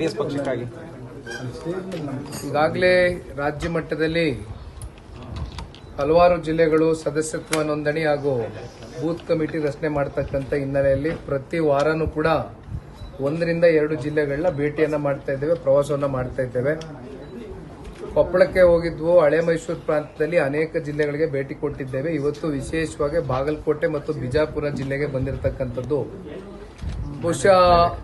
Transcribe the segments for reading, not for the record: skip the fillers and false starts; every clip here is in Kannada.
ಜೆಡಿಎಸ್ ಪಕ್ಷಕ್ಕಾಗಿ ಈಗಾಗಲೇ ರಾಜ್ಯ ಮಟ್ಟದಲ್ಲಿ ಹಲವಾರು ಜಿಲ್ಲೆಗಳು ಸದಸ್ಯತ್ವ ನೋಂದಣಿ ಹಾಗೂ ಬೂತ್ ಕಮಿಟಿ ರಚನೆ ಮಾಡತಕ್ಕಂಥ ಹಿನ್ನೆಲೆಯಲ್ಲಿ ಪ್ರತಿ ವಾರನೂ ಕೂಡ 1 ರಿಂದ 2 ಜಿಲ್ಲೆಗಳನ್ನ ಭೇಟಿಯನ್ನ ಮಾಡ್ತಾ ಇದ್ದೇವೆ, ಪ್ರವಾಸವನ್ನ ಮಾಡ್ತಾ ಇದ್ದೇವೆ. ಕೊಪ್ಪಳಕ್ಕೆ ಹೋಗಿದ್ವು, ಹಳೆ ಮೈಸೂರು ಪ್ರಾಂತ್ಯದಲ್ಲಿ ಅನೇಕ ಜಿಲ್ಲೆಗಳಿಗೆ ಭೇಟಿ ಕೊಟ್ಟಿದ್ದೇವೆ. ಇವತ್ತು ವಿಶೇಷವಾಗಿ ಬಾಗಲಕೋಟೆ ಮತ್ತು ಬಿಜಾಪುರ ಜಿಲ್ಲೆಗೆ ಬಂದಿರತಕ್ಕಂಥದ್ದು. ಬಹುಶಃ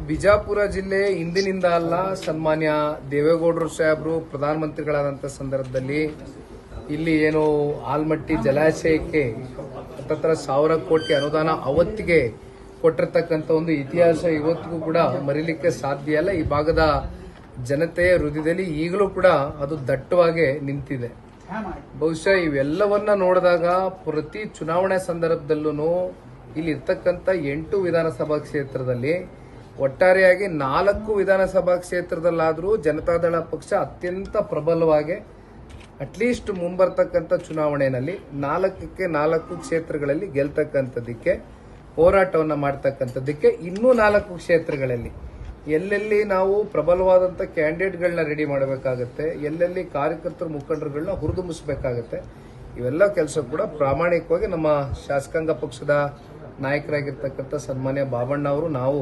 ಬಿಜಾಪುರ ಜಿಲ್ಲೆ ಇಂದಿನಿಂದ ಅಲ್ಲ, ಸನ್ಮಾನ್ಯ ದೇವೇಗೌಡರು ಸಾಹೇಬರು ಪ್ರಧಾನಮಂತ್ರಿಗಳಾದಂಥ ಸಂದರ್ಭದಲ್ಲಿ ಇಲ್ಲಿ ಏನು ಆಲ್ಮಟ್ಟಿ ಜಲಾಶಯಕ್ಕೆ 10,000 ಕೋಟಿ ಅನುದಾನ ಅವತ್ತಿಗೆ ಕೊಟ್ಟಿರ್ತಕ್ಕಂಥ ಒಂದು ಇತಿಹಾಸ ಇವತ್ತಿಗೂ ಕೂಡ ಮರೀಲಿಕ್ಕೆ ಸಾಧ್ಯ ಇಲ್ಲ. ಈ ಭಾಗದ ಜನತೆಯ ಹೃದಯದಲ್ಲಿ ಈಗಲೂ ಕೂಡ ಅದು ದಟ್ಟವಾಗಿ ನಿಂತಿದೆ. ಬಹುಶಃ ಇವೆಲ್ಲವನ್ನ ನೋಡಿದಾಗ ಪ್ರತಿ ಚುನಾವಣೆ ಸಂದರ್ಭದಲ್ಲೂ ಇಲ್ಲಿ ಇರ್ತಕ್ಕಂಥ 8 ವಿಧಾನಸಭಾ ಕ್ಷೇತ್ರದಲ್ಲಿ ಒಟ್ಟಾರೆಯಾಗಿ 4 ವಿಧಾನಸಭಾ ಕ್ಷೇತ್ರದಲ್ಲಾದರೂ ಜನತಾದಳ ಪಕ್ಷ ಅತ್ಯಂತ ಪ್ರಬಲವಾಗಿ ಅಟ್ಲೀಸ್ಟ್ ಮುಂಬರ್ತಕ್ಕಂಥ ಚುನಾವಣೆಯಲ್ಲಿ 4ಕ್ಕೆ 4 ಕ್ಷೇತ್ರಗಳಲ್ಲಿ ಗೆಲ್ತಕ್ಕಂಥದ್ದಕ್ಕೆ ಹೋರಾಟವನ್ನು ಮಾಡ್ತಕ್ಕಂಥದ್ದಕ್ಕೆ ಇನ್ನೂ 4 ಕ್ಷೇತ್ರಗಳಲ್ಲಿ ಎಲ್ಲೆಲ್ಲಿ ನಾವು ಪ್ರಬಲವಾದಂಥ ಕ್ಯಾಂಡಿಡೇಟ್ಗಳನ್ನ ರೆಡಿ ಮಾಡಬೇಕಾಗತ್ತೆ, ಎಲ್ಲೆಲ್ಲಿ ಕಾರ್ಯಕರ್ತರು ಮುಖಂಡರುಗಳನ್ನ ಹುರಿದುಂಬಿಸಬೇಕಾಗತ್ತೆ, ಇವೆಲ್ಲ ಕೆಲಸ ಕೂಡ ಪ್ರಾಮಾಣಿಕವಾಗಿ ನಮ್ಮ ಶಾಸಕಾಂಗ ಪಕ್ಷದ ನಾಯಕರಾಗಿರ್ತಕ್ಕಂಥ ಸನ್ಮಾನ್ಯ ಬಾಬಣ್ಣ ಅವರು, ನಾವು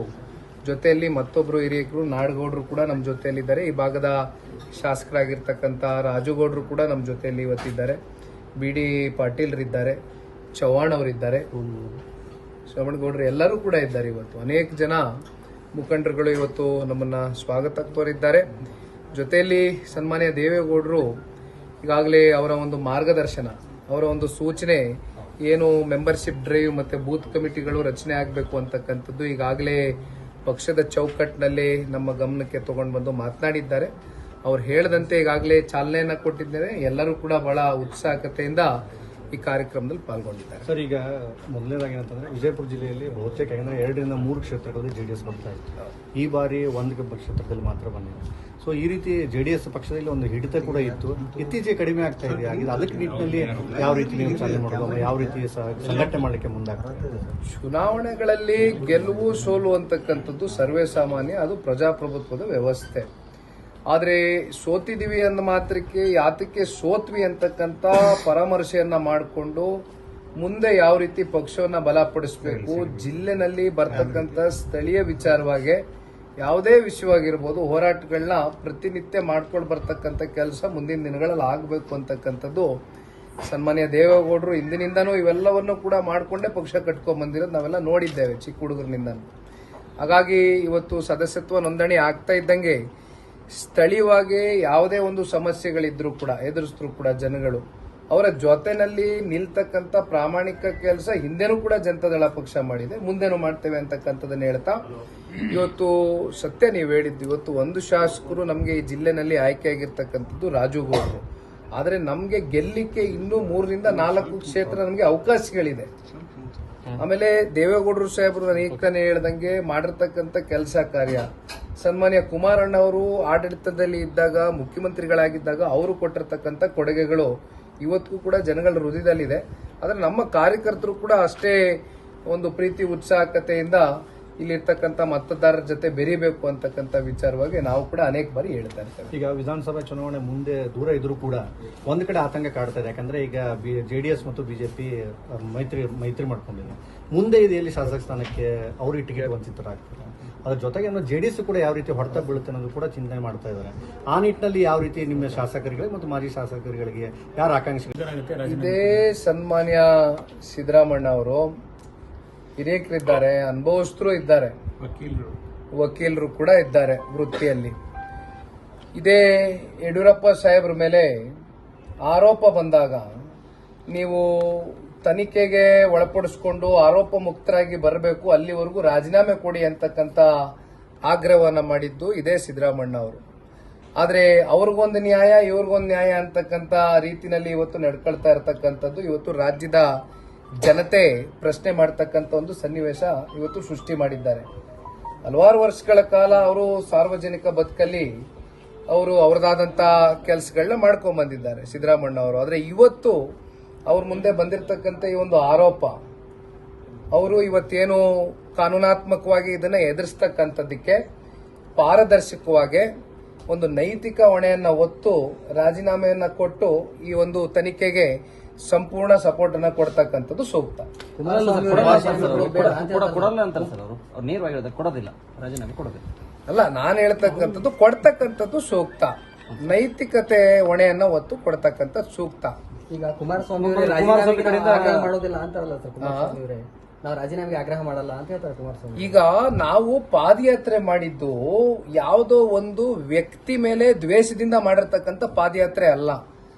ಜೊತೆಯಲ್ಲಿ ಮತ್ತೊಬ್ಬರು ಹಿರಿಯರು ನಾಡಗೌಡರು ಕೂಡ ನಮ್ಮ ಜೊತೆಯಲ್ಲಿದ್ದಾರೆ. ಈ ಭಾಗದ ಶಾಸಕರಾಗಿರ್ತಕ್ಕಂಥ ರಾಜುಗೌಡರು ಕೂಡ ನಮ್ಮ ಜೊತೆಯಲ್ಲಿ ಇವತ್ತಿದ್ದಾರೆ. BD ಪಾಟೀಲ್ರಿದ್ದಾರೆ, ಚವ್ಹಾಣ್ ಅವರಿದ್ದಾರೆ, ಶ್ರವಣಗೌಡರು ಎಲ್ಲರೂ ಕೂಡ ಇದ್ದಾರೆ. ಇವತ್ತು ಅನೇಕ ಜನ ಮುಖಂಡರುಗಳು ಇವತ್ತು ನಮ್ಮನ್ನ ಸ್ವಾಗತ ಕೋರಿದ್ದಾರೆ. ಜೊತೆಯಲ್ಲಿ ಸನ್ಮಾನ್ಯ ದೇವೇಗೌಡರು ಈಗಾಗಲೇ ಅವರ ಒಂದು ಮಾರ್ಗದರ್ಶನ, ಅವರ ಒಂದು ಸೂಚನೆ ಏನು ಮೆಂಬರ್ಶಿಪ್ ಡ್ರೈವ್ ಮತ್ತೆ ಬೂತ್ ಕಮಿಟಿಗಳು ರಚನೆ ಆಗಬೇಕು ಅಂತಕ್ಕಂಥದ್ದು ಈಗಾಗಲೇ ಪಕ್ಷದ ಚೌಕಟ್ಟಿನಲ್ಲಿ ನಮ್ಮ ಗಮನಕ್ಕೆ ತಗೊಂಡು ಬಂದು ಮಾತನಾಡಿದ್ದಾರೆ. ಅವ್ರು ಹೇಳದಂತೆ ಈಗಾಗಲೇ ಚಾಲನೆಯನ್ನ ಕೊಟ್ಟಿದ್ದಾರೆ. ಎಲ್ಲರೂ ಕೂಡ ಬಹಳ ಉತ್ಸಾಹಕತೆಯಿಂದ ಈ ಕಾರ್ಯಕ್ರಮದಲ್ಲಿ ಪಾಲ್ಗೊಂಡಿದ್ದಾರೆ. ಸರ್, ಈಗ ಮೊದಲನೇದಾಗಿ ಏನಂತಂದ್ರೆ ವಿಜಯಪುರ ಜಿಲ್ಲೆಯಲ್ಲಿ ಬಹುತೇಕ 2 ರಿಂದ 3 ಕ್ಷೇತ್ರಗಳಲ್ಲಿ ಜೆಡಿಎಸ್ ಬರ್ತಾ ಇತ್ತು. ಈ ಬಾರಿ 1 ಕ್ಷೇತ್ರದಲ್ಲಿ ಮಾತ್ರ ಬಂದಿದೆ. ಸೊ ಈ ರೀತಿ ಜೆಡಿಎಸ್ ಪಕ್ಷದಲ್ಲಿ ಒಂದು ಹಿಡಿತ ಕೂಡ ಇತ್ತು, ಇತ್ತೀಚೆಗೆ ಕಡಿಮೆ ಆಗ್ತಾ ಇದೆ. ಆಗಿದೆ ಅದಕ್ಕೆ ನಿಟ್ಟಿನಲ್ಲಿ ಯಾವ ರೀತಿ ನೀವು ಚಾಲನೆ ಮಾಡೋದು, ಯಾವ ರೀತಿ ಸಂಘಟನೆ ಮಾಡಲಿಕ್ಕೆ ಮುಂದಾಗ್ತದೆ? ಚುನಾವಣೆಗಳಲ್ಲಿ ಗೆಲುವು ಸೋಲು ಅಂತಕ್ಕಂಥದ್ದು ಸರ್ವೇ ಸಾಮಾನ್ಯ, ಅದು ಪ್ರಜಾಪ್ರಭುತ್ವದ ವ್ಯವಸ್ಥೆ. ಆದರೆ ಸೋತಿದೀವಿ ಅಂದ ಮಾತ್ರಕ್ಕೆ ಯಾತಕ್ಕೆ ಸೋತ್ವಿ ಅಂತಕ್ಕಂಥ ಪರಾಮರ್ಶೆಯನ್ನ ಮಾಡಿಕೊಂಡು ಮುಂದೆ ಯಾವ ರೀತಿ ಪಕ್ಷವನ್ನ ಬಲಪಡಿಸಬೇಕು, ಜಿಲ್ಲೆನಲ್ಲಿ ಬರ್ತಕ್ಕಂಥ ಸ್ಥಳೀಯ ವಿಚಾರವಾಗಿ ಯಾವುದೇ ವಿಷಯವಾಗಿರ್ಬೋದು ಹೋರಾಟಗಳನ್ನ ಪ್ರತಿನಿತ್ಯ ಮಾಡ್ಕೊಂಡು ಬರ್ತಕ್ಕಂಥ ಕೆಲಸ ಮುಂದಿನ ದಿನಗಳಲ್ಲಿ ಆಗಬೇಕು ಅಂತಕ್ಕಂಥದ್ದು ಸನ್ಮಾನ್ಯ ದೇವೇಗೌಡರು ಇಂದಿನಿಂದನೂ ಇವೆಲ್ಲವನ್ನು ಕೂಡ ಮಾಡಿಕೊಂಡೇ ಪಕ್ಷ ಕಟ್ಕೊಂಡ್ ಬಂದಿರೋದು ನಾವೆಲ್ಲ ನೋಡಿದ್ದೇವೆ ಚಿಕ್ಕ ಹುಡುಗರಿನಿಂದ. ಹಾಗಾಗಿ ಇವತ್ತು ಸದಸ್ಯತ್ವ ನೋಂದಣಿ ಆಗ್ತಾ ಇದ್ದಂಗೆ ಸ್ಥಳೀಯವಾಗಿ ಯಾವುದೇ ಒಂದು ಸಮಸ್ಯೆಗಳಿದ್ರು ಕೂಡ ಎದುರಿಸಿದ್ರು ಕೂಡ ಜನಗಳು ಅವರ ಜೊತೆನಲ್ಲಿ ನಿಲ್ತಕ್ಕಂಥ ಪ್ರಾಮಾಣಿಕ ಕೆಲಸ ಹಿಂದೆನೂ ಕೂಡ ಜನತಾದಳ ಪಕ್ಷ ಮಾಡಿದೆ, ಮುಂದೆನೂ ಮಾಡ್ತೇವೆ ಅಂತಕ್ಕಂಥದ್ದನ್ನ ಹೇಳ್ತಾ ಇವತ್ತು ಸತ್ಯ ನೀವು ಹೇಳಿದ್ದು, ಇವತ್ತು 1 ಶಾಸಕರು ನಮಗೆ ಈ ಜಿಲ್ಲೆನಲ್ಲಿ ಆಯ್ಕೆಯಾಗಿರ್ತಕ್ಕಂಥದ್ದು ರಾಜುಗೌಡರು. ಆದರೆ ನಮಗೆ ಗೆಲ್ಲಿಕ್ಕೆ ಇನ್ನೂ 3 ರಿಂದ 4 ಕ್ಷೇತ್ರ ನಮಗೆ ಅವಕಾಶಗಳಿದೆ. ಆಮೇಲೆ ದೇವೇಗೌಡರು ಸಾಹೇಬರು ಅನೇಕನೇ ಹೇಳ್ದಂಗೆ ಮಾಡಿರ್ತಕ್ಕಂಥ ಕೆಲಸ ಕಾರ್ಯ, ಸನ್ಮಾನ್ಯ ಕುಮಾರಣ್ಣ ಅವರು ಆಡಳಿತದಲ್ಲಿ ಇದ್ದಾಗ ಮುಖ್ಯಮಂತ್ರಿಗಳಾಗಿದ್ದಾಗ ಅವರು ಕೊಟ್ಟಿರ್ತಕ್ಕಂಥ ಕೊಡುಗೆಗಳು ಇವತ್ತಿಗೂ ಕೂಡ ಜನಗಳ ಹೃದಯದಲ್ಲಿದೆ. ಆದರೆ ನಮ್ಮ ಕಾರ್ಯಕರ್ತರು ಕೂಡ ಅಷ್ಟೇ ಒಂದು ಪ್ರೀತಿ ಉತ್ಸಾಹಕತೆಯಿಂದ ಇಲ್ಲಿರ್ತಕ್ಕಂಥ ಮತದಾರರ ಜೊತೆ ಬೆರೀಬೇಕು ಅಂತಕ್ಕಂಥ ವಿಚಾರವಾಗಿ ನಾವು ಕೂಡ ಅನೇಕ ಬಾರಿ ಹೇಳ್ತಾ ಇರ್ತೇವೆ. ಈಗ ವಿಧಾನಸಭಾ ಚುನಾವಣೆ ಮುಂದೆ ದೂರ ಇದ್ರೂ ಕೂಡ ಒಂದು ಕಡೆ ಆತಂಕ ಕಾಡ್ತಾ ಇದೆ. ಯಾಕಂದ್ರೆ ಈಗ ಜೆಡಿಎಸ್ ಮತ್ತು ಬಿಜೆಪಿ ಮೈತ್ರಿ ಮಾಡ್ಕೊಂಡಿದೆ. ಮುಂದೆ ಇದು ಎಲ್ಲಿ ಶಾಸಕ ಸ್ಥಾನಕ್ಕೆ ಅವರು ಟಿಕೆಟ್ ವಂಚಿತರಾಗ್ತಾರೆ. ಅದ್ರ ಜೊತೆಗೆ ಜೆಡಿಎಸ್ ಕೂಡ ಯಾವ ರೀತಿ ಹೊಡೆತ ಬೀಳುತ್ತೆ ಅನ್ನೋದು ಕೂಡ ಚಿಂತನೆ ಮಾಡ್ತಾ ಇದ್ದಾರೆ. ಆ ನಿಟ್ಟಿನಲ್ಲಿ ಯಾವ ರೀತಿ ನಿಮ್ಮ ಶಾಸಕರಿಗೆ ಮತ್ತು ಮಾಜಿ ಶಾಸಕರುಗಳಿಗೆ ಯಾರು ಆಕಾಂಕ್ಷಿಗಳಾಗುತ್ತೆ? ಇದೇ ಸನ್ಮಾನ್ಯ ಸಿದ್ದರಾಮಣ್ಣ ಅವರು ಹಿರಿಯರಿದ್ದಾರೆ, ಅನುಭವಸ್ಥರು ಇದ್ದಾರೆ, ವಕೀಲರು ಕೂಡ ಇದ್ದಾರೆ ವೃತ್ತಿಯಲ್ಲಿ. ಇದೇ ಯಡಿಯೂರಪ್ಪ ಸಾಹೇಬ್ರ ಮೇಲೆ ಆರೋಪ ಬಂದಾಗ ನೀವು ತನಿಖೆಗೆ ಒಳಪಡಿಸಿಕೊಂಡು ಆರೋಪ ಮುಕ್ತರಾಗಿ ಬರಬೇಕು, ಅಲ್ಲಿವರೆಗೂ ರಾಜೀನಾಮೆ ಕೊಡಿ ಅಂತಕ್ಕಂಥ ಆಗ್ರಹವನ್ನ ಮಾಡಿದ್ದು ಇದೇ ಸಿದ್ದರಾಮಣ್ಣ ಅವರು. ಆದರೆ ಅವ್ರಿಗೊಂದು ನ್ಯಾಯ ಇವ್ರಿಗೊಂದು ನ್ಯಾಯ ಅಂತಕ್ಕಂಥ ರೀತಿನಲ್ಲಿ ಇವತ್ತು ನಡ್ಕೊಳ್ತಾ ಇರತಕ್ಕಂಥದ್ದು ಇವತ್ತು ರಾಜ್ಯದ ಜನತೆ ಪ್ರಶ್ನೆ ಮಾಡತಕ್ಕಂಥ ಒಂದು ಸನ್ನಿವೇಶ ಇವತ್ತು ಸೃಷ್ಟಿ ಮಾಡಿದ್ದಾರೆ. ಹಲವಾರು ವರ್ಷಗಳ ಕಾಲ ಅವರು ಸಾರ್ವಜನಿಕ ಬದುಕಲ್ಲಿ ಅವರು ಅವರದಾದಂಥ ಕೆಲಸಗಳನ್ನ ಮಾಡ್ಕೊಂಡ್ ಬಂದಿದ್ದಾರೆ ಸಿದ್ದರಾಮಣ್ಣ ಅವರು. ಆದರೆ ಇವತ್ತು ಅವ್ರ ಮುಂದೆ ಬಂದಿರತಕ್ಕಂಥ ಈ ಒಂದು ಆರೋಪ, ಅವರು ಇವತ್ತೇನು ಕಾನೂನಾತ್ಮಕವಾಗಿ ಇದನ್ನ ಎದುರಿಸ್ತಕ್ಕಂಥದ್ದಕ್ಕೆ ಪಾರದರ್ಶಕವಾಗಿ ಒಂದು ನೈತಿಕ ಹೊಣೆಯನ್ನ ಹೊತ್ತು ರಾಜೀನಾಮೆಯನ್ನ ಕೊಟ್ಟು ಈ ಒಂದು ತನಿಖೆಗೆ ಸಂಪೂರ್ಣ ಸಪೋರ್ಟ್ ಅನ್ನ ಕೊಡ್ತಕ್ಕಂಥದ್ದು ಸೂಕ್ತ. ಕೊಡಲ್ಲ ಅಂತಾರೆ ಸರ್ ಅವರು ನೇರವಾಗಿ ಹೇಳಿದ್ರೆ ಕೊಡೋದಿಲ್ಲ, ರಾಜೀನಾಮೆ ಕೊಡೋದಿಲ್ಲ. ಅಲ್ಲ, ನಾನು ಹೇಳ್ತಕ್ಕಂಥದ್ದು ಕೊಡ್ತಕ್ಕಂಥದ್ದು ಸೂಕ್ತ, ನೈತಿಕತೆ ಹೊಣೆಯನ್ನ ಹೊತ್ತು ಕೊಡ್ತಕ್ಕಂಥದ್ದು ಸೂಕ್ತ. ಈಗ ಕುಮಾರಸ್ವಾಮಿ ಅವರೇ ರಾಜೀನಾಮೆಗೆ ಆಗ್ರಹ ಮಾಡೋದಿಲ್ಲ ಅಂತಾರಲ್ಲ ಸರ್ ಕುಮಾರಸ್ವಾಮಿ ಅವರೇ, ನಾವು ರಾಜೀನಾಮೆಗೆ ಆಗ್ರಹ ಮಾಡಲ್ಲ ಅಂತ ಹೇಳ್ತಾರೆ ಕುಮಾರಸ್ವಾಮಿ. ಈಗ ನಾವು ಪಾದಯಾತ್ರೆ ಮಾಡಿದ್ದು ಯಾವುದೋ ಒಂದು ವ್ಯಕ್ತಿ ಮೇಲೆ ದ್ವೇಷದಿಂದ ಮಾಡಿರ್ತಕ್ಕಂಥ ಪಾದಯಾತ್ರೆ ಅಲ್ಲ.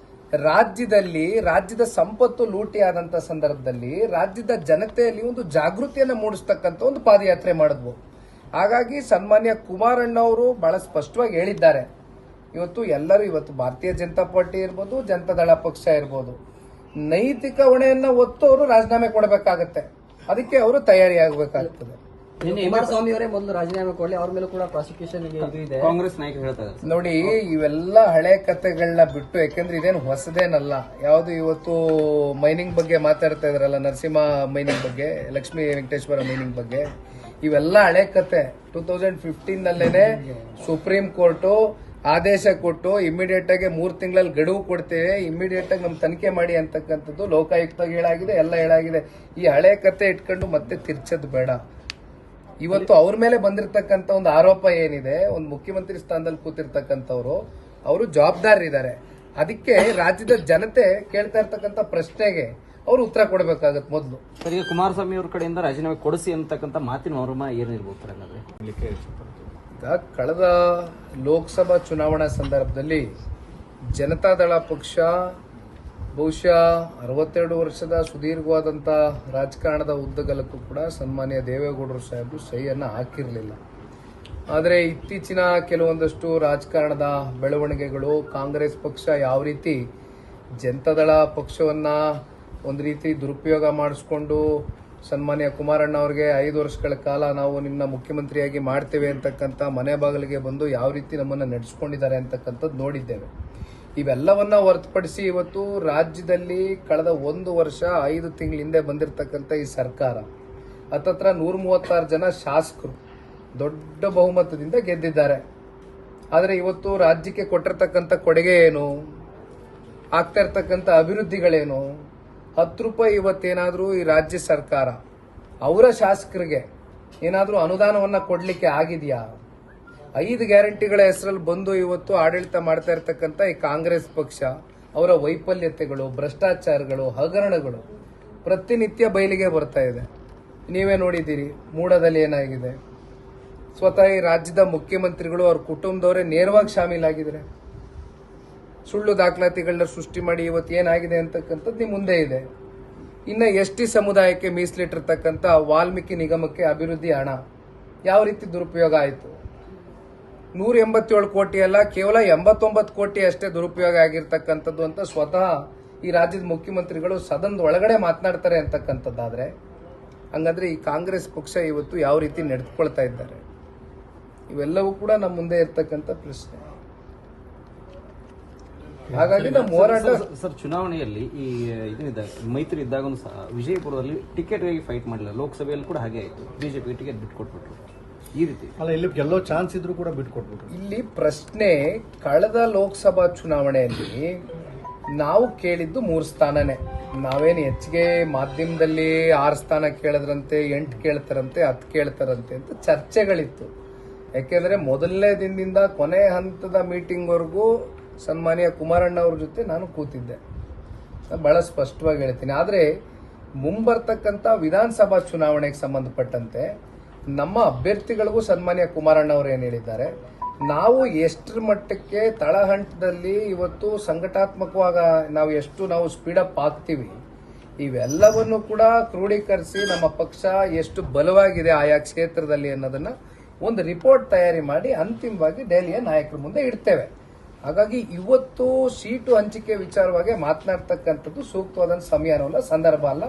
ರಾಜ್ಯದ ಸಂಪತ್ತು ಲೂಟಿ ಆದಂತ ಸಂದರ್ಭದಲ್ಲಿ ರಾಜ್ಯದ ಜನತೆಯಲ್ಲಿ ಒಂದು ಜಾಗೃತಿಯನ್ನು ಮೂಡಿಸ್ತಕ್ಕಂಥ ಒಂದು ಪಾದಯಾತ್ರೆ ಮಾಡಿದ್ವು. ಹಾಗಾಗಿ ಸನ್ಮಾನ್ಯ ಕುಮಾರಣ್ಣ ಅವರು ಬಹಳ ಸ್ಪಷ್ಟವಾಗಿ ಹೇಳಿದ್ದಾರೆ, ಇವತ್ತು ಭಾರತೀಯ ಜನತಾ ಪಾರ್ಟಿ ಇರ್ಬೋದು, ಜನತಾದಳ ಪಕ್ಷ ಇರ್ಬೋದು, ನೈತಿಕ ಹೊಣೆಯನ್ನ ಹೊತ್ತು ಅವರು ರಾಜೀನಾಮೆ ಕೊಡಬೇಕಾಗತ್ತೆ. ಅದಕ್ಕೆ ಅವರು ತಯಾರಿ ಆಗಬೇಕಾಗ್ತದೆ. ಕುಮಾರಸ್ವಾಮಿ ಅವರೇ ಮೊದಲು ರಾಜೀನಾಮೆ ಕೊಡಲಿ, ಅವ್ರ ಮೇಲೆ ಕೂಡ ಪ್ರಾಸಿಕ್ಯೂಷನ್ ಇದೆ. ಕಾಂಗ್ರೆಸ್ ನಾಯಕರು ಹೇಳ್ತಾ ಇದ್ದಾರೆ ನೋಡಿ, ಇವೆಲ್ಲ ಹಳೆ ಕಥೆಗಳನ್ನ ಬಿಟ್ಟು, ಯಾಕೆಂದ್ರೆ ಇದೇನು ಹೊಸದೇನಲ್ಲ. ಯಾವುದು ಇವತ್ತು ಮೈನಿಂಗ್ ಬಗ್ಗೆ ಮಾತಾಡ್ತಾ ಇದ್ರಲ್ಲ, ನರಸಿಂಹ ಮೈನಿಂಗ್ ಬಗ್ಗೆ, ಲಕ್ಷ್ಮೀ ವೆಂಕಟೇಶ್ವರ ಮೈನಿಂಗ್ ಬಗ್ಗೆ, ಇವೆಲ್ಲ ಹಳೆ ಕತೆ. 2015 ನಲ್ಲೇನೆ ಸುಪ್ರೀಂ ಕೋರ್ಟು ಆದೇಶ ಕೊಟ್ಟು ಇಮಿಡಿಯೇಟ್ ಆಗಿ 3 ತಿಂಗಳಲ್ಲಿ ಗಡುವು ಕೊಡ್ತೇವೆ, ಇಮಿಡಿಯೇಟ್ ಆಗಿ ನಮ್ ತನಿಖೆ ಮಾಡಿ ಅಂತಕ್ಕಂಥದ್ದು ಲೋಕಾಯುಕ್ತ ಹೇಳಾಗಿದೆ, ಎಲ್ಲ ಹೇಳಾಗಿದೆ. ಈ ಹಳೆ ಕತೆ ಇಟ್ಕೊಂಡು ಮತ್ತೆ ತಿರ್ಚದ್ ಬೇಡ. ಇವತ್ತು ಅವ್ರ ಮೇಲೆ ಬಂದಿರತಕ್ಕಂತ ಒಂದು ಆರೋಪ ಏನಿದೆ, ಒಂದು ಮುಖ್ಯಮಂತ್ರಿ ಸ್ಥಾನದಲ್ಲಿ ಕೂತಿರ್ತಕ್ಕಂಥವ್ರು, ಅವರು ಜವಾಬ್ದಾರಿದ್ದಾರೆ. ಅದಕ್ಕೆ ರಾಜ್ಯದ ಜನತೆ ಕೇಳ್ತಾ ಇರ್ತಕ್ಕಂಥ ಪ್ರಶ್ನೆಗೆ ಅವರು ಉತ್ತರ ಕೊಡಬೇಕಾಗತ್ತೆ ಮೊದಲು. ಸರ್, ಈಗ ಕುಮಾರಸ್ವಾಮಿ ಅವ್ರ ಕಡೆಯಿಂದ ರಾಜೀನಾಮೆ ಕೊಡಿಸಿ ಅಂತಕ್ಕಂಥ ಮಾತಿನ ಮರ್ಮ ಏನಿರ್ಬೋದು ಸರ್? ಹಾಗಾದ್ರೆ ಈಗ ಕಳೆದ ಲೋಕಸಭಾ ಚುನಾವಣಾ ಸಂದರ್ಭದಲ್ಲಿ ಜನತಾದಳ ಪಕ್ಷ ಬಹುಶಃ 62 ವರ್ಷದ ಸುದೀರ್ಘವಾದಂಥ ರಾಜಕಾರಣದ ಉದ್ದಗಲಕ್ಕೂ ಕೂಡ ಸನ್ಮಾನ್ಯ ದೇವೇಗೌಡರು ಸಾಹೇಬರು ಸಹಿಯನ್ನು ಹಾಕಿರಲಿಲ್ಲ. ಆದರೆ ಇತ್ತೀಚಿನ ಕೆಲವೊಂದಷ್ಟು ರಾಜಕಾರಣದ ಬೆಳವಣಿಗೆಗಳು, ಕಾಂಗ್ರೆಸ್ ಪಕ್ಷ ಯಾವ ರೀತಿ ಜನತಾದಳ ಪಕ್ಷವನ್ನ ಒಂದು ರೀತಿ ದುರುಪಯೋಗ ಮಾಡಿಸ್ಕೊಂಡು ಸನ್ಮಾನ್ಯ ಕುಮಾರಣ್ಣ ಅವರಿಗೆ 5 ವರ್ಷಗಳ ಕಾಲ ನಾವು ನಿನ್ನ ಮುಖ್ಯಮಂತ್ರಿಯಾಗಿ ಮಾಡ್ತೇವೆ ಅಂತಕ್ಕಂಥ ಮನೆ ಬಾಗಿಲಿಗೆ ಬಂದು ಯಾವ ರೀತಿ ನಮ್ಮನ್ನು ನಡೆಸ್ಕೊಂಡಿದ್ದಾರೆ ಅಂತಕ್ಕಂಥದ್ದು ನೋಡಿದ್ದೇವೆ. ಇವೆಲ್ಲವನ್ನ ಹೊರತುಪಡಿಸಿ ಇವತ್ತು ರಾಜ್ಯದಲ್ಲಿ ಕಳೆದ 1 ವರ್ಷ 5 ತಿಂಗಳ ಹಿಂದೆ ಬಂದಿರತಕ್ಕಂಥ ಈ ಸರ್ಕಾರ ಹತ್ತತ್ರ 136 ಜನ ಶಾಸಕರು ದೊಡ್ಡ ಬಹುಮತದಿಂದ ಗೆದ್ದಿದ್ದಾರೆ. ಆದರೆ ಇವತ್ತು ರಾಜ್ಯಕ್ಕೆ ಕೊಟ್ಟಿರ್ತಕ್ಕಂಥ ಕೊಡುಗೆ ಏನು, ಆಗ್ತಾ ಇರ್ತಕ್ಕಂಥ ಅಭಿವೃದ್ಧಿಗಳೇನು, 10 ರೂಪಾಯಿ ಇವತ್ತೇನಾದರೂ ಈ ರಾಜ್ಯ ಸರ್ಕಾರ ಅವರ ಶಾಸಕರಿಗೆ ಏನಾದರೂ ಅನುದಾನವನ್ನ ಕೊಡ್ಲಿಕ್ಕೆ ಆಗಿದೆಯಾ? 5 ಗ್ಯಾರಂಟಿಗಳ ಹೆಸರಲ್ಲಿ ಬಂದು ಇವತ್ತು ಆಡಳಿತ ಮಾಡ್ತಾ ಇರ್ತಕ್ಕಂಥ ಈ ಕಾಂಗ್ರೆಸ್ ಪಕ್ಷ ಅವರ ವೈಫಲ್ಯತೆಗಳು, ಭ್ರಷ್ಟಾಚಾರಗಳು, ಹಗರಣಗಳು ಪ್ರತಿನಿತ್ಯ ಬಯಲಿಗೆ ಬರ್ತಾ ಇದೆ. ನೀವೇ ನೋಡಿದ್ದೀರಿ ಮೂಡದಲ್ಲಿ ಏನಾಗಿದೆ. ಸ್ವತಃ ಈ ರಾಜ್ಯದ ಮುಖ್ಯಮಂತ್ರಿಗಳು ಅವ್ರ ಕುಟುಂಬದವರೇ ನೇರವಾಗಿ ಶಾಮೀಲಾಗಿದ್ದಾರೆ. ಸುಳ್ಳು ದಾಖಲಾತಿಗಳನ್ನ ಸೃಷ್ಟಿ ಮಾಡಿ ಇವತ್ತು ಏನಾಗಿದೆ ಅಂತಕ್ಕಂಥದ್ದು ನಿಮ್ಮ ಮುಂದೆ ಇದೆ. ಇನ್ನು ST ಸಮುದಾಯಕ್ಕೆ ಮೀಸಲಿಟ್ಟಿರ್ತಕ್ಕಂಥ ವಾಲ್ಮೀಕಿ ನಿಗಮಕ್ಕೆ ಅಭಿವೃದ್ಧಿ ಹಣ ಯಾವ ರೀತಿ ದುರುಪಯೋಗ ಆಯಿತು? 187 ಕೋಟಿ ಅಲ್ಲ, ಕೇವಲ 89 ಕೋಟಿ ಅಷ್ಟೇ ದುರುಪಯೋಗ ಆಗಿರ್ತಕ್ಕಂಥದ್ದು ಅಂತ ಸ್ವತಃ ಈ ರಾಜ್ಯದ ಮುಖ್ಯಮಂತ್ರಿಗಳು ಸದನದ ಒಳಗಡೆ ಮಾತನಾಡ್ತಾರೆ ಅಂತಕ್ಕಂಥದ್ದಾದ್ರೆ, ಹಂಗಾದ್ರೆ ಈ ಕಾಂಗ್ರೆಸ್ ಪಕ್ಷ ಇವತ್ತು ಯಾವ ರೀತಿ ನಡೆದುಕೊಳ್ತಾ ಇದ್ದಾರೆ? ಇವೆಲ್ಲವೂ ಕೂಡ ನಮ್ಮ ಮುಂದೆ ಇರ್ತಕ್ಕಂಥ ಪ್ರಶ್ನೆ. ಹಾಗಾಗಿ ನಮ್ಮ ಹೋರಾಟ ಸರ್, ಚುನಾವಣೆಯಲ್ಲಿ ಈ ಮೈತ್ರಿ ಇದ್ದಾಗ ವಿಜಯಪುರದಲ್ಲಿ ಟಿಕೆಟ್ಗಾಗಿ ಫೈಟ್ ಮಾಡಲಿಲ್ಲ, ಲೋಕಸಭೆಯಲ್ಲಿ ಕೂಡ ಹಾಗೆ ಆಯಿತು. ಬಿಜೆಪಿಗೆ ಟಿಕೆಟ್ ಬಿಟ್ಕೊಟ್ಬಿಟ್ರು. ಈ ರೀತಿ ಅಲ್ಲ, ಇಲ್ಲಿ ಗೆಲ್ಲೋ ಚಾನ್ಸ್ ಇದ್ರೂ ಕೂಡ ಬಿಟ್ಕೊಟ್ಬಿಟ್ರು. ಇಲ್ಲಿ ಪ್ರಶ್ನೆ, ಕಳೆದ ಲೋಕಸಭಾ ಚುನಾವಣೆಯಲ್ಲಿ ನಾವು ಕೇಳಿದ್ದು 3 ಸ್ಥಾನನೇ. ನಾವೇನು ಹೆಚ್ಚಿಗೆ ಮಾಧ್ಯಮದಲ್ಲಿ 6 ಸ್ಥಾನ ಕೇಳಿದ್ರಂತೆ, 8 ಕೇಳ್ತಾರಂತೆ, 10 ಕೇಳ್ತಾರಂತೆ ಅಂತ ಚರ್ಚೆಗಳಿತ್ತು. ಯಾಕೆಂದ್ರೆ ಮೊದಲನೇ ದಿನದಿಂದ ಕೊನೆ ಹಂತದ ಮೀಟಿಂಗ್ವರೆಗೂ ಸನ್ಮಾನ್ಯ ಕುಮಾರಣ್ಣ ಅವ್ರ ಜೊತೆ ನಾನು ಕೂತಿದ್ದೆ, ಬಹಳ ಸ್ಪಷ್ಟವಾಗಿ ಹೇಳ್ತೀನಿ. ಆದರೆ ಮುಂಬರ್ತಕ್ಕಂಥ ವಿಧಾನಸಭಾ ಚುನಾವಣೆಗೆ ಸಂಬಂಧಪಟ್ಟಂತೆ ನಮ್ಮ ಅಭ್ಯರ್ಥಿಗಳಿಗೂ ಸನ್ಮಾನ್ಯ ಕುಮಾರಣ್ಣ ಅವರು ಏನು ಹೇಳಿದ್ದಾರೆ, ನಾವು ಎಷ್ಟರ ಮಟ್ಟಕ್ಕೆ ತಳಹಂತದಲ್ಲಿ ಇವತ್ತು ಸಂಘಟಾತ್ಮಕವಾಗಿ ನಾವು ಸ್ಪೀಡಪ್ ಆಗ್ತೀವಿ, ಇವೆಲ್ಲವನ್ನು ಕೂಡ ಕ್ರೋಢೀಕರಿಸಿ ನಮ್ಮ ಪಕ್ಷ ಎಷ್ಟು ಬಲವಾಗಿದೆ ಆಯಾ ಕ್ಷೇತ್ರದಲ್ಲಿ ಅನ್ನೋದನ್ನ ಒಂದು ರಿಪೋರ್ಟ್ ತಯಾರಿ ಮಾಡಿ ಅಂತಿಮವಾಗಿ ದೆಹಲಿಯ ನಾಯಕರ ಮುಂದೆ ಇಡ್ತೇವೆ. ಹಾಗಾಗಿ ಇವತ್ತು ಸೀಟು ಹಂಚಿಕೆ ವಿಚಾರವಾಗಿ ಮಾತನಾಡ್ತಕ್ಕಂಥದ್ದು ಸೂಕ್ತವಾದ ಸಮಯನಲ್ಲ, ಸಂದರ್ಭ ಅಲ್ಲ.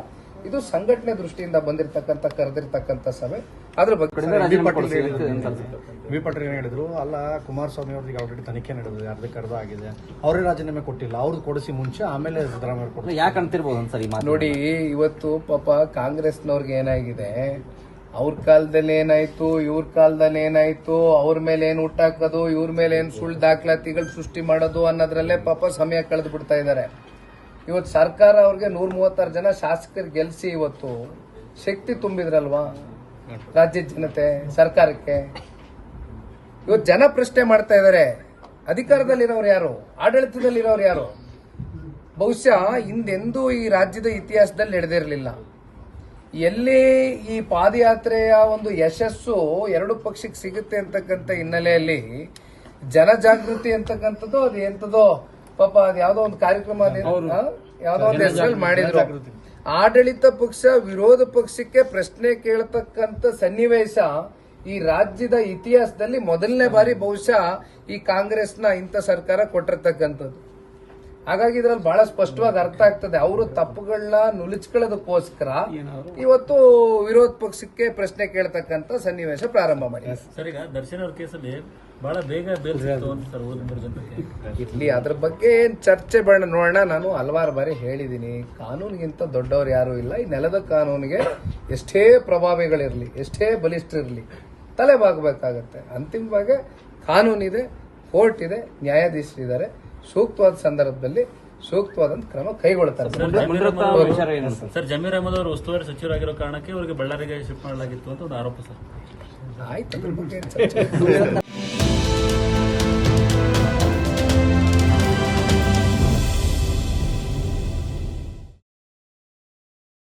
ಇದು ಸಂಘಟನೆ ದೃಷ್ಟಿಯಿಂದ ಬಂದಿರತಕ್ಕಂಥ ಕರೆದಿರ್ತಕ್ಕಂಥ ಸಭೆ. ಅದ್ರ ಬಗ್ಗೆ ವಿ ಪಾಟೀಲ್ ಏನ್ ಹೇಳಿದ್ರು, ಅಲ್ಲ ಕುಮಾರಸ್ವಾಮಿ ಅವ್ರಿಗೆ ಆಲ್ರೆಡಿ ತನಿಖೆ ನಡೆದಿದೆ, ಅರ್ಧ ಆಗಿದೆ, ಅವರೇ ರಾಜೀನಾಮೆ ಕೊಟ್ಟಿಲ್ಲ, ಅವ್ರದ್ದು ಕೊಡಿಸಿ ಮುಂಚೆ ಆಮೇಲೆ ಸಿದ್ದರಾಮಯ್ಯ ಕೊಡ್ತಾರೆ. ಯಾಕೆ ಅಂತಿರ್ಬೋದು ಸರ್ ಈ ಮಾತು? ನೋಡಿ, ಇವತ್ತು ಪಾಪ ಕಾಂಗ್ರೆಸ್ನವ್ರಿಗೆ ಏನಾಗಿದೆ, ಅವ್ರ ಕಾಲದಲ್ಲಿ ಏನಾಯ್ತು, ಇವ್ರ ಕಾಲದಲ್ಲಿ ಏನಾಯ್ತು, ಅವ್ರ ಮೇಲೆ ಏನ್ ಹುಟ್ಟಾಕೋದು, ಇವ್ರ ಮೇಲೆ ಏನ್ ಸುಳ್ಳು ದಾಖಲಾತಿಗಳು ಸೃಷ್ಟಿ ಮಾಡೋದು ಅನ್ನೋದ್ರಲ್ಲೇ ಪಾಪ ಸಮಯ ಕಳೆದು ಬಿಡ್ತಾ ಇದ್ದಾರೆ. ಇವತ್ತು ಸರ್ಕಾರ ಅವ್ರಿಗೆ 136 ಜನ ಶಾಸಕರು ಗೆಲ್ಸಿ ಇವತ್ತು ಶಕ್ತಿ ತುಂಬಿದ್ರಲ್ವಾ ರಾಜ್ಯದ ಜನತೆ ಸರ್ಕಾರಕ್ಕೆ. ಇವತ್ತು ಜನ ಪ್ರಶ್ನೆ ಮಾಡ್ತಾ ಇದ್ದಾರೆ, ಅಧಿಕಾರದಲ್ಲಿರೋರು ಯಾರು, ಆಡಳಿತದಲ್ಲಿರೋರು ಯಾರು? ಬಹುಶಃ ಹಿಂದೆಂದೂ ಈ ರಾಜ್ಯದ ಇತಿಹಾಸದಲ್ಲಿ ನಡೆದಿರಲಿಲ್ಲ. ಎಲ್ಲಿ ಈ ಪಾದಯಾತ್ರೆಯ ಒಂದು ಯಶಸ್ಸು ಎರಡು ಪಕ್ಷಕ್ಕೆ ಸಿಗುತ್ತೆ ಅಂತಕ್ಕಂಥ ಹಿನ್ನೆಲೆಯಲ್ಲಿ ಜನಜಾಗೃತಿ ಅಂತಕ್ಕಂಥದ್ದು ಅದು ಎಂತದೋ ಪಾಪ ಅದು ಯಾವ್ದೋ ಒಂದು ಕಾರ್ಯಕ್ರಮ ಯಾವ್ದೋ ಒಂದು ಹೆಸರಲ್ಲಿ ಮಾಡಿದ್ರು. ಆಡಳಿತ ಪಕ್ಷ ವಿರೋಧ ಪಕ್ಷಕ್ಕೆ ಪ್ರಶ್ನೆ ಕೇಳತಕ್ಕಂಥ ಸನ್ನಿವೇಶ ಈ ರಾಜ್ಯದ ಇತಿಹಾಸದಲ್ಲಿ ಮೊದಲನೇ ಬಾರಿ ಬಹುಶಃ ಈ ಕಾಂಗ್ರೆಸ್ನ ಇಂಥ ಸರ್ಕಾರ ಕೊಟ್ಟಿರ್ತಕ್ಕಂಥದ್ದು. ಹಾಗಾಗಿ ಇದ್ರಲ್ಲಿ ಬಹಳ ಸ್ಪಷ್ಟವಾಗಿ ಅರ್ಥ ಆಗ್ತದೆ, ಅವರು ತಪ್ಪುಗಳನ್ನ ನುಲಿಸ್ಕೊಳ್ಳೋದಕ್ಕೋಸ್ಕರ ಇವತ್ತು ವಿರೋಧ ಪಕ್ಷಕ್ಕೆ ಪ್ರಶ್ನೆ ಕೇಳ್ತಕ್ಕಂಥ ಸನ್ನಿವೇಶ ಪ್ರಾರಂಭ ಮಾಡಿ. ಸರ್, ಈಗ ದರ್ಶನ್ ಅವ್ರ ಕೇಸಲ್ಲಿ ಬಹಳ ಬೇಗ ಬೇಲ್ ಸಿಕ್ತು ಅಂತ ಸರ್ ಊರಿನ ಜನತೆಗೆ. ಇರ್ಲಿ, ಅದ್ರ ಬಗ್ಗೆ ಏನ್ ಚರ್ಚೆ ಬೇಡ ನೋಡೋಣ. ನಾನು ಹಲವಾರು ಬಾರಿ ಹೇಳಿದ್ದೀನಿ, ಕಾನೂನಿಗಿಂತ ದೊಡ್ಡವರು ಯಾರು ಇಲ್ಲ. ಈ ನೆಲದ ಕಾನೂನಿಗೆ ಎಷ್ಟೇ ಪ್ರಭಾವಿಗಳಿರ್ಲಿ, ಎಷ್ಟೇ ಬಲಿಷ್ಠರಿರ್ಲಿ, ತಲೆ ಬಾಗಬೇಕಾಗತ್ತೆ. ಅಂತಿಮವಾಗಿ ಕಾನೂನಿದೆ, ಕೋರ್ಟ್ ಇದೆ, ನ್ಯಾಯಾಧೀಶರಿದ್ದಾರೆ. ಸೂಕ್ತವಾದ ಸಂದರ್ಭದಲ್ಲಿ ಸೂಕ್ತವಾದಂತ ಕ್ರಮ ಕೈಗೊಳ್ತಾರೆ. ಸರ್, ಜಮೀರ್ ಅಹಮದ್ ಅವರು ಉಸ್ತುವಾರಿ ಸಚಿವರಾಗಿರೋ ಕಾರಣಕ್ಕೆ ಅವರಿಗೆ ಬಳ್ಳಾರಿಗೆ ಶಿಫ್ಟ್ ಮಾಡಲಾಗಿತ್ತು ಅಂತ ಒಂದು ಆರೋಪ ಸರ್. ಆಯ್ತು, ಅದ್ರ ಬಗ್ಗೆ ಏನ್ ಚರ್ಚೆ